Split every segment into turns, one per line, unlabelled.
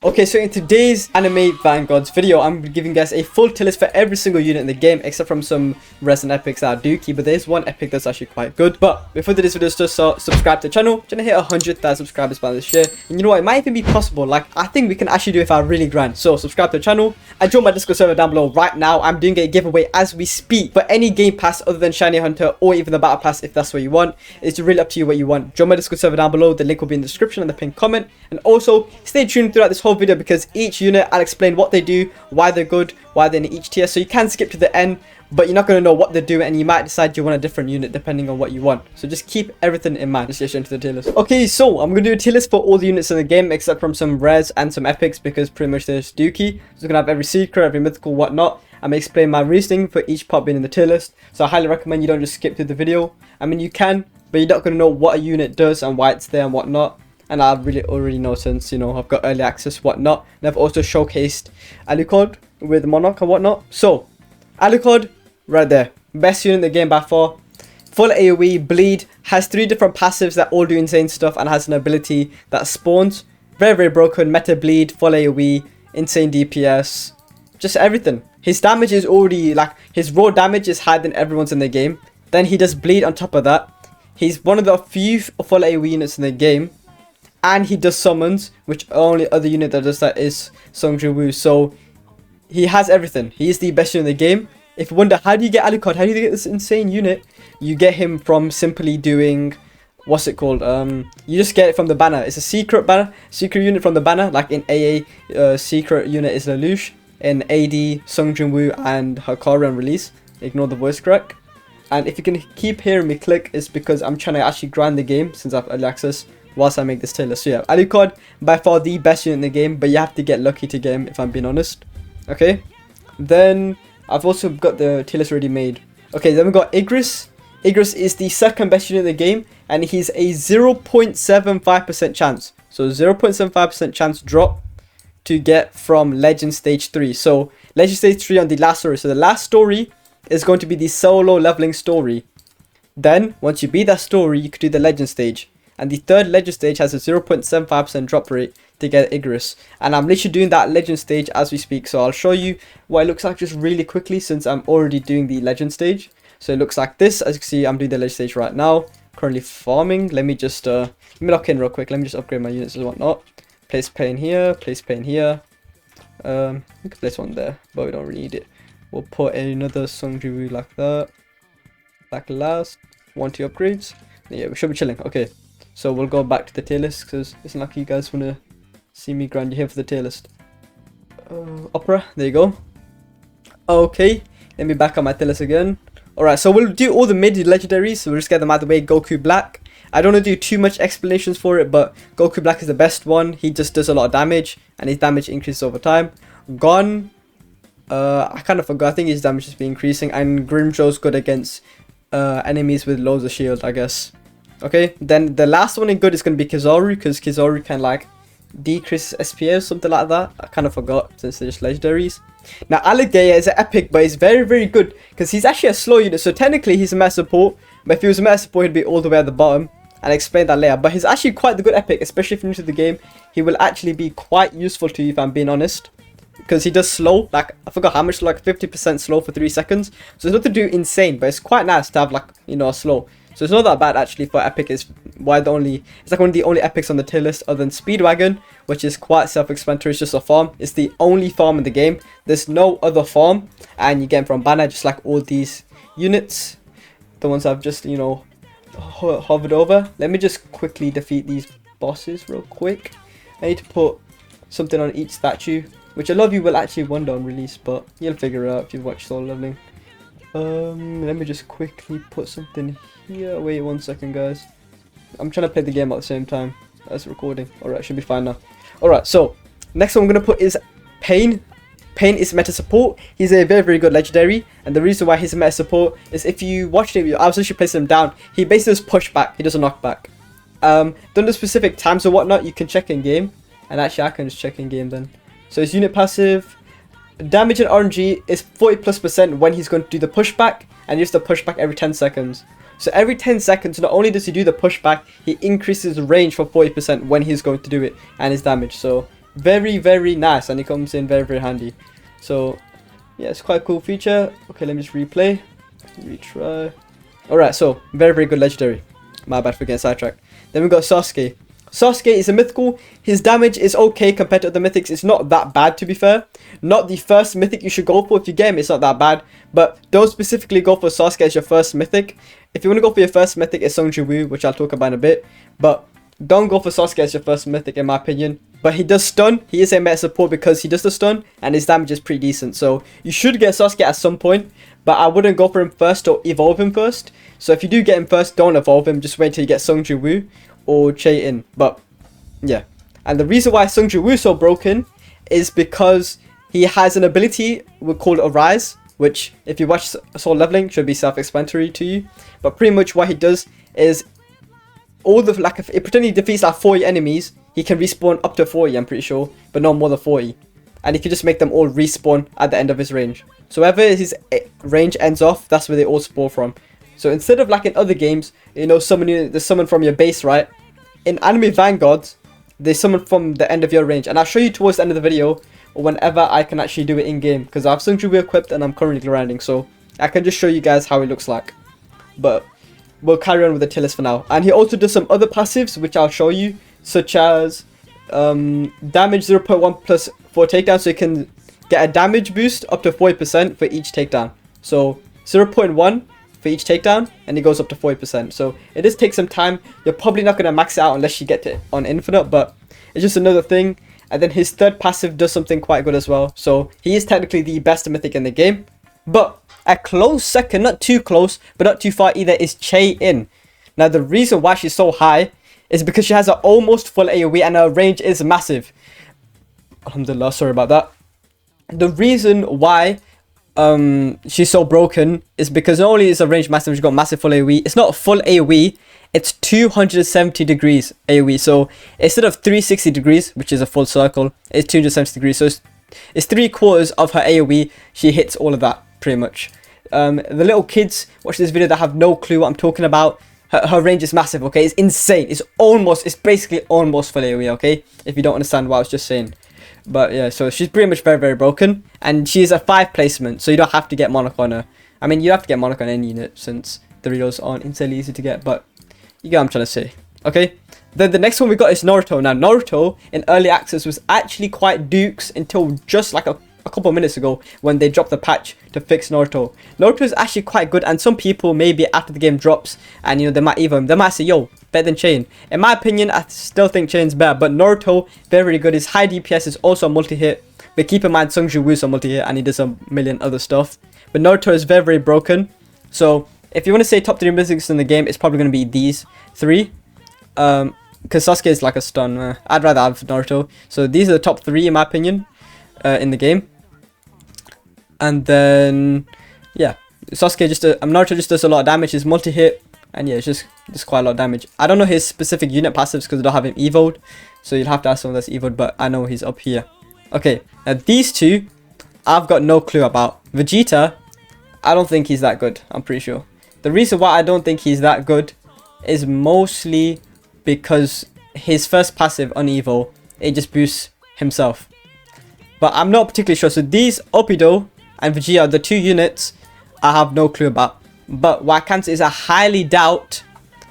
Okay, so in today's anime Vanguards video, I'm giving guys a full tier list for every single unit in the game, except from some resin epics that are dookie, but there's one epic that's actually quite good. But before this video, just subscribe to the channel. Trying to hit 100,000 subscribers by this year. And you know what, it might even be possible. Like, I think we can actually do it if I really grind. So subscribe to the channel and join my Discord server down below right now. I'm doing a giveaway as we speak for any game pass other than Shiny Hunter or even the battle pass if that's what you want. It's really up to you what you want. Join my Discord server down below. The link will be in the description and the pinned comment. And also stay tuned throughout this whole video because each unit I'll explain what they do, why they're good, why they're in each tier. So you can skip to the end, but you're not going to know what they do, and you might decide you want a different unit depending on what you want. So just keep everything in mind. Let's get into the tier list. Okay, so I'm going to do a tier list for all the units in the game except from some rares and some epics because pretty much there's dookie. So we're going to have every secret, every mythical, whatnot. I'm going to explain my reasoning for each part being in the tier list. So I highly recommend you don't just skip through the video. I mean, you can, but you're not going to know what a unit does and why it's there and whatnot. And I really already know since, you know, I've got early access, whatnot. And I've also showcased Alucard with Monarch and whatnot. So, Alucard, right there. Best unit in the game by far. Full AoE, bleed, has 3 different passives that all do insane stuff and has an ability that spawns. Very, very broken, meta bleed, full AoE, insane DPS, just everything. His damage is already, like, his raw damage is higher than everyone's in the game. Then he does bleed on top of that. He's one of the few full AoE units in the game. And he does summons, which only other unit that does that is Sung Jin Woo. So he has everything. He is the best unit in the game. If you wonder how do you get Alucard, how do you get this insane unit, you get him from simply doing, what's it called? You just get it from the banner. It's a secret banner, secret unit from the banner. Like in AA, secret unit is Lelouch. In AD, Sung Jin Woo and Hikaru and release. Ignore the voice crack. And if you can keep hearing me click, it's because I'm trying to actually grind the game since I have early access whilst I make this tier list. So yeah, Alucard, by far the best unit in the game, but you have to get lucky to get him if I'm being honest. Okay, then I've also got the tier list already made. Okay, then we've got Igris. Igris is the second best unit in the game, and he's a 0.75% chance. So 0.75% chance drop to get from Legend Stage 3. So Legend Stage 3 on the last story. So the last story is going to be the solo leveling story. Then, once you beat that story, you could do the Legend Stage. And the third Legend Stage has a 0.75% drop rate to get Igris. And I'm literally doing that Legend Stage as we speak. So I'll show you what it looks like just really quickly since I'm already doing the Legend Stage. So it looks like this. As you can see, I'm doing the Legend Stage right now. Currently farming. Let me just, let me lock in real quick. Let me just upgrade my units and whatnot. Place pain here, place pain here. We can place one there, but we don't really need it. We'll put another Sung Jin Woo like that. Like last. 1-2 upgrades. Yeah, we should be chilling. Okay. So we'll go back to the tier list because it's not like you guys want to see me grind you here for the tier list. Opera, there you go. Okay, let me back up my tier list again. Alright, so we'll do all the mid legendaries, so we'll just get them out of the way. Goku Black. I don't want to do too much explanations for it, but Goku Black is the best one. He just does a lot of damage, and his damage increases over time. Gon, I kind of forgot. I think his damage has been increasing, and Grimjo's good against enemies with loads of shield, I guess. Okay, then the last one in good is going to be Kizaru, because Kizaru can like decrease SP or something like that. I kind of forgot since they're just legendaries. Now Alligator is an epic, but he's very, very good because he's actually a slow unit. So technically he's a meta support, but if he was a meta support, he'd be all the way at the bottom. I'll explain that later. But he's actually quite the good epic, especially if you're new to the game. He will actually be quite useful to you if I'm being honest. Because he does slow, like, I forgot how much, like 50% slow for 3 seconds. So it's not to do insane, but it's quite nice to have like, you know, a slow. So it's not that bad actually for epic. It's like one of the only epics on the tier list other than Speedwagon, which is quite self-explanatory. It's just a farm. It's the only farm in the game. There's no other farm, and you get them from banner just like all these units. The ones I've just, you know, hovered over. Let me just quickly defeat these bosses real quick. I need to put something on each statue, which a lot of you will actually wonder on release, but you'll figure it out if you've watched solo leveling. Let me just quickly put something here. Wait 1 second, guys. I'm trying to play the game at the same time as recording. Alright, should be fine now. Alright, so next one I'm going to put is Pain. Pain is meta support. He's a very, very good legendary, and the reason why he's a meta support is if you watched him, I was actually placing him down. He basically does pushback. He does a knockback. During the specific times or whatnot, you can check in game, and actually I can just check in game then. So his unit passive. Damage and RNG is 40+% when he's going to do the pushback, and he does the pushback every 10 seconds. So every 10 seconds, not only does he do the pushback, he increases range for 40% when he's going to do it, and his damage. So very, very nice, and it comes in very, very handy. So yeah, it's quite a cool feature. Okay, let me just retry. Alright, so very, very good legendary. My bad for getting sidetracked. Then we got Sasuke. Sasuke is a mythical. His damage is okay compared to other mythics. It's not that bad, to be fair. Not the first mythic you should go for. If you get him, it's not that bad. But don't specifically go for Sasuke as your first mythic. If you want to go for your first mythic, it's Sung Ji-woo, which I'll talk about in a bit. But don't go for Sasuke as your first mythic, in my opinion. But he does stun. He is a meta support because he does the stun, and his damage is pretty decent. So you should get Sasuke at some point, but I wouldn't go for him first or evolve him first. So if you do get him first, don't evolve him. Just wait till you get Sung Ji-woo or Chae-in. But yeah, and the reason why Sung Ji-woo is so broken is because he has an ability we call Arise, which if you watch Soul Leveling should be self-explanatory to you. But pretty much what he does is all the if pretend he defeats like 40 enemies, he can respawn up to 40, I'm pretty sure, but not more than 40. And he can just make them all respawn at the end of his range. So wherever his range ends off, that's where they all spawn from. So instead of like in other games, you know, there's someone from your base, right? In anime Vanguards, they summon from the end of your range, and I'll show you towards the end of the video, or whenever I can actually do it in game, because I have Sung Ji-woo equipped and I'm currently grinding, so I can just show you guys how it looks like. But we'll carry on with the tier list for now. And he also does some other passives which I'll show you, such as damage 0.1 plus 4 takedowns, so you can get a damage boost up to 40% for each takedown. So 0.1 for each takedown, and it goes up to 40%. So it does take some time. You're probably not going to max it out unless you get it on infinite, but it's just another thing. And then his third passive does something quite good as well. So he is technically the best mythic in the game. But a close second, not too close, but not too far either, is Chae-in. Now the reason why she's so high is because she has an almost full AoE and her range is massive. Alhamdulillah, sorry about that. The reason why she's so broken is because not only is her range massive, she's got massive full AoE. It's not full AoE, it's 270 degrees AoE. So instead of 360 degrees, which is a full circle, it's 270 degrees. So it's 3/4 of her AoE. She hits all of that pretty much. The little kids watch this video that have no clue what I'm talking about. Her range is massive, okay? It's insane. It's basically almost full AoE, okay? If you don't understand what I was just saying. But yeah, so she's pretty much very, very broken. And she's a 5 placement, so you don't have to get Monarch on her. I mean, you have to get Monarch on any unit since the reloads aren't insanely easy to get, but you get what I'm trying to say. Okay? Then the next one we got is Naruto. Now, Naruto in early access was actually quite dukes until just like a couple of minutes ago when they dropped the patch to fix Naruto. Naruto is actually quite good, and some people maybe after the game drops and you know they might say, yo, better than Chain. In my opinion, I still think Chain's better, but Naruto very, very good. His high DPS is also a multi-hit, but keep in mind Sung Ji-woo is a multi-hit and he does a million other stuff. But Naruto is very, very broken. So if you want to say top 3 mythics in the game, it's probably going to be these 3. Because Sasuke is like a stun. I'd rather have Naruto. So these are the top 3 in my opinion in the game. And then yeah, Sasuke Naruto just does a lot of damage. He's multi-hit, and yeah, it's just quite a lot of damage. I don't know his specific unit passives because I don't have him evoed, so you'll have to ask someone that's evoed, but I know he's up here. Okay, now these two I've got no clue about. Vegeta, I don't think he's that good, I'm pretty sure. The reason why I don't think he's that good is mostly because his first passive on evo, it just boosts himself. But I'm not particularly sure. So these Oppido and Vegeta are the 2 units I have no clue about. But what I can say is I highly doubt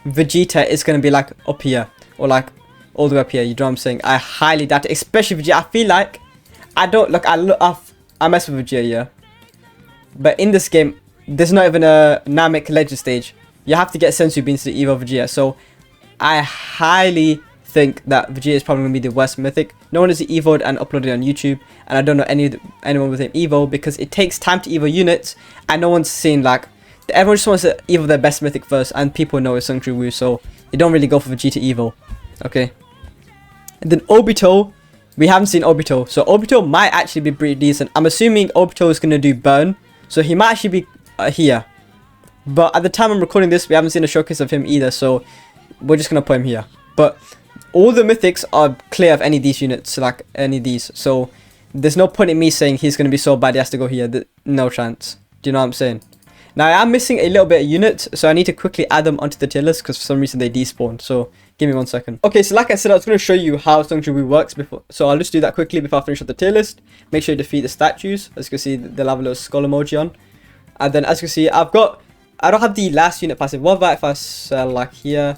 Vegeta is going to be like up here, or like all the way up here. You know what I'm saying? I highly doubt it, especially Vegeta. I feel like I mess with Vegeta, yeah. But in this game, there's not even a Namek Legend stage. You have to get Senzu Beans to evolve Vegeta. So I highly think that Vegeta is probably going to be the worst mythic. No one has evoed and uploaded on YouTube, and I don't know anyone with him evo because it takes time to evo units, and no one's seen like everyone just wants to evo their best mythic first, and people know it's Sung Ji-woo, so they don't really go for Vegeta evo. Okay, and then Obito, we haven't seen Obito, so Obito might actually be pretty decent. I'm assuming Obito is going to do burn, so he might actually be here, but at the time I'm recording this, we haven't seen a showcase of him either, so we're just going to put him here. But all the mythics are clear of any of these units, like any of these. So there's no point in me saying he's going to be so bad he has to go here. No chance. Do you know what I'm saying? Now I am missing a little bit of units, so I need to quickly add them onto the tier list because for some reason they despawned. So Give me 1 second. Okay, so like I said, I was going to show you how Sung Ji Woo works before. So I'll just do that quickly before I finish up the tier list. Make sure you defeat the statues. As you can see, they'll have a little skull emoji on. And then as you can see, I don't have the last unit passive. What about if I sell like here,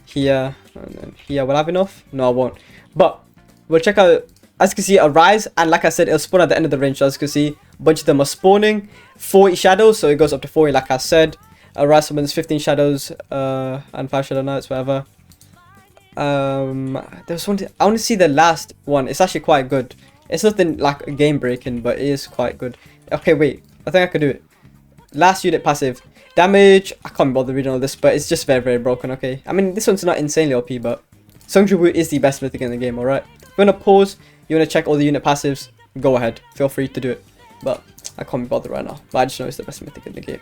here, and then here? Will I have enough? No, I won't. But we'll check out, as you can see, Arise. And like I said, it'll spawn at the end of the range. So as you can see, a bunch of them are spawning. 40 shadows, so it goes up to 40 like I said. Arise summons 15 shadows and 5 shadow knights, whatever. There's one. I want to see the last one. It's actually quite good. It's nothing like game breaking, but it is quite good. Okay, wait. I think I could do it. Last unit passive. Damage. I can't bother reading all this, but it's just very, very broken. Okay. I mean, this one's not insanely OP, but Sung Ji Woo is the best mythic in the game. All right. If you want to pause, you want to check all the unit passives, go ahead. Feel free to do it. But I can't be bothered right now. But I just know it's the best mythic in the game.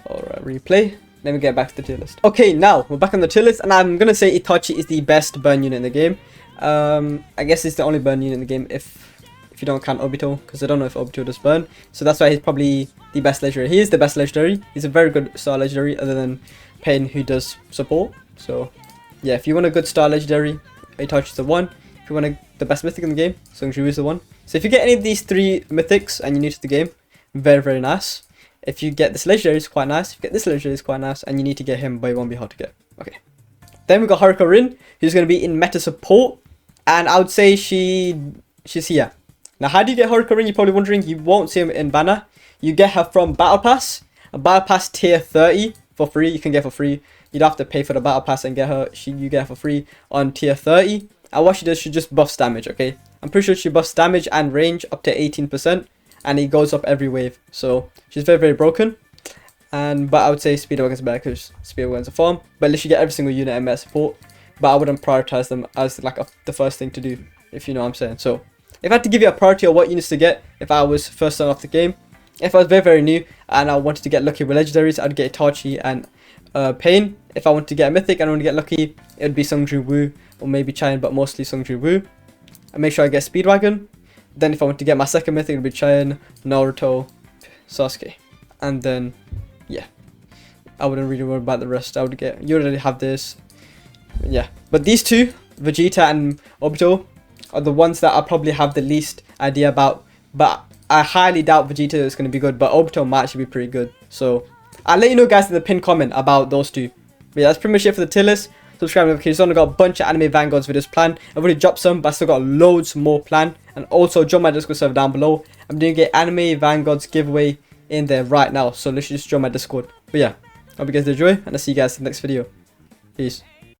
Alright, replay. Let me get back to the tier list. Okay, now we're back on the tier list, and I'm gonna say Itachi is the best burn unit in the game. I guess it's the only burn unit in the game if you don't count Obito, because I don't know if Obito does burn. So that's why he's probably the best legendary. He is the best legendary. He's a very good star legendary, other than Pain, who does support. So yeah, if you want a good star legendary, Itachi's the one. If you want the best mythic in the game, Sung Ji Woo is the one. So if you get any of these 3 mythics and you're new to the game, very, very nice. If you get this legendary, it's quite nice. If you get this legendary, it's quite nice. And you need to get him, but it won't be hard to get. Okay. Then we got Haruka Rin, who's going to be in meta support. And I would say she's here. Now, how do you get Haruka Rin? You're probably wondering. You won't see him in banner. You get her from Battle Pass. A Battle Pass tier 30 for free. You can get for free. You don't have to pay for the Battle Pass and get her. You get her for free on tier 30. And what she does, she just buffs damage, okay? I'm pretty sure she buffs damage and range up to 18%. And it goes up every wave. So she's very, very broken. But I would say Speedwagon's better because Speedwagon's a farm. But at least you get every single unit in meta support. But I wouldn't prioritize them as like the first thing to do, if you know what I'm saying. So if I had to give you a priority of what units to get if I was first starting off the game, if I was very, very new and I wanted to get lucky with legendaries, I'd get Itachi and Pain. If I wanted to get a mythic and I want to get lucky, it would be Sung Ji Woo or maybe Chain, but mostly Sung Ji Woo. And make sure I get Speedwagon. Then if I want to get my second mythic, it would be Chain, Naruto, Sasuke. And then, yeah. I wouldn't really worry about the rest. You already have this. Yeah. But these two, Vegeta and Obito, are the ones that I probably have the least idea about. But I highly doubt Vegeta is going to be good. But Obito might actually be pretty good. So I'll let you know, guys, in the pinned comment about those two. But yeah, that's pretty much it for the tier list. Subscribe if you've only got a bunch of anime Vanguards videos planned. I've already dropped some, but I still got loads more planned. And also join my Discord server down below. I'm doing an anime Vanguards giveaway in there right now. So literally just join my Discord. But yeah, hope you guys enjoy, and I'll see you guys in the next video. Peace.